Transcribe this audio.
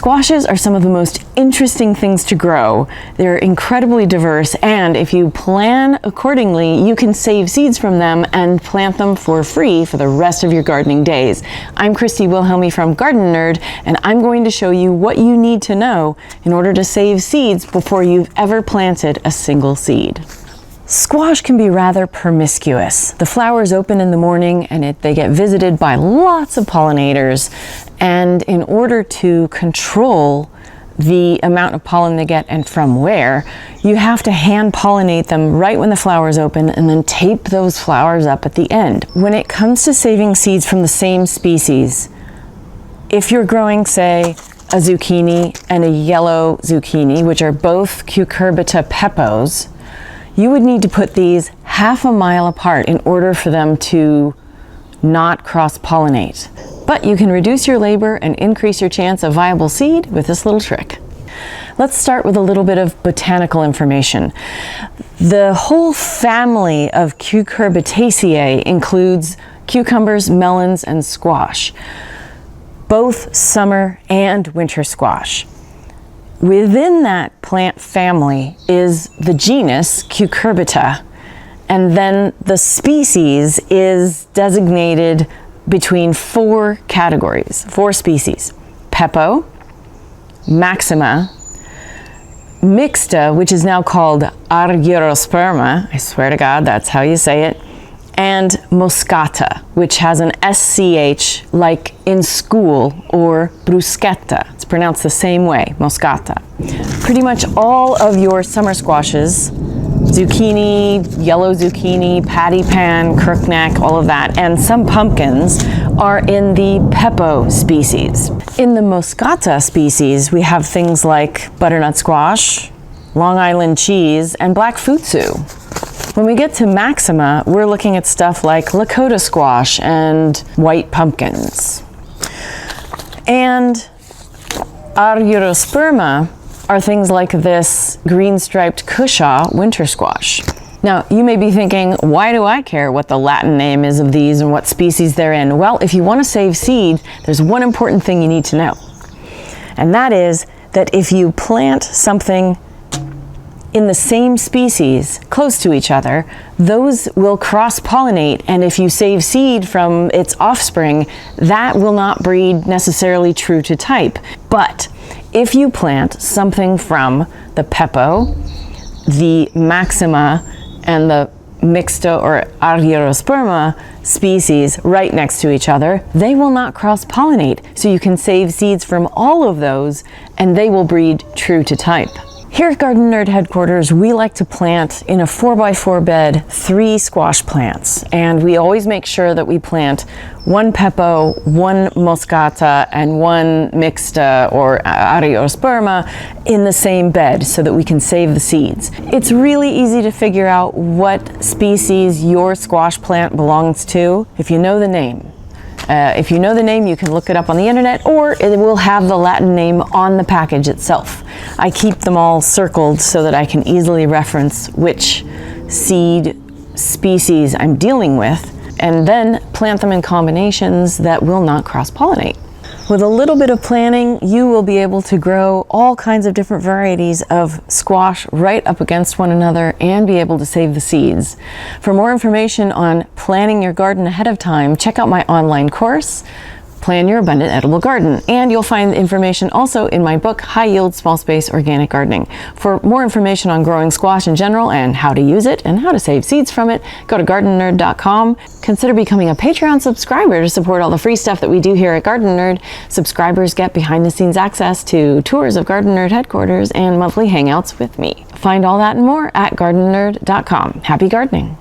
Squashes are some of the most interesting things to grow. They're incredibly diverse, and if you plan accordingly, you can save seeds from them and plant them for free for the rest of your gardening days. I'm Christy Wilhelmi from Gardenerd, and I'm going to show you what you need to know in order to save seeds before you've ever planted a single seed. Squash can be rather promiscuous. The flowers open in the morning and they get visited by lots of pollinators. And in order to control the amount of pollen they get and from where, you have to hand pollinate them right when the flowers open and then tape those flowers up at the end. When it comes to saving seeds from the same species, if you're growing, say, a zucchini and a yellow zucchini, which are both Cucurbita peppos, you would need to put these half a mile apart in order for them to not cross-pollinate. But you can reduce your labor and increase your chance of viable seed with this little trick. Let's start with a little bit of botanical information. The whole family of Cucurbitaceae includes cucumbers, melons, and squash, both summer and winter squash. Within that plant family is the genus Cucurbita, and then the species is designated between four categories, four species: Peppo, Maxima, Mixta, which is now called Argyrosperma, I swear to God that's how you say it, and Moscata, which has an SCH like in school, or bruschetta. It's pronounced the same way, Moscata. Pretty much all of your summer squashes, zucchini, yellow zucchini, patty pan, crookneck, all of that, and some pumpkins are in the Peppo species. In the Moscata species, we have things like butternut squash, Long Island cheese, and black futsu. When we get to Maxima, we're looking at stuff like Lakota squash and white pumpkins. And Argyrosperma are things like this green-striped cushaw winter squash. Now, you may be thinking, why do I care what the Latin name is of these and what species they're in? Well, if you want to save seed, there's one important thing you need to know. And that is that if you plant something in the same species close to each other, those will cross-pollinate, and if you save seed from its offspring, that will not breed necessarily true to type. But if you plant something from the Peppo, the Maxima, and the Mixta or Argyrosperma species right next to each other, they will not cross-pollinate. So you can save seeds from all of those, and they will breed true to type. Here at Gardenerd headquarters, we like to plant in a 4x4 bed 3 squash plants, and we always make sure that we plant 1 Peppo, 1 Moscata, and 1 Mixta or Argyrosperma in the same bed so that we can save the seeds. It's really easy to figure out what species your squash plant belongs to if you know the name. If you know the name, you can look it up on the internet, or it will have the Latin name on the package itself. I keep them all circled so that I can easily reference which seed species I'm dealing with, and then plant them in combinations that will not cross-pollinate. With a little bit of planning, you will be able to grow all kinds of different varieties of squash right up against one another and be able to save the seeds. For more information on planning your garden ahead of time, check out my online course, Plan Your Abundant Edible Garden. And you'll find information also in my book, High Yield Small Space Organic Gardening. For more information on growing squash in general and how to use it and how to save seeds from it, go to gardenerd.com. Consider becoming a Patreon subscriber to support all the free stuff that we do here at Gardenerd. Subscribers get behind-the-scenes access to tours of Gardenerd headquarters and monthly hangouts with me. Find all that and more at gardenerd.com. Happy gardening!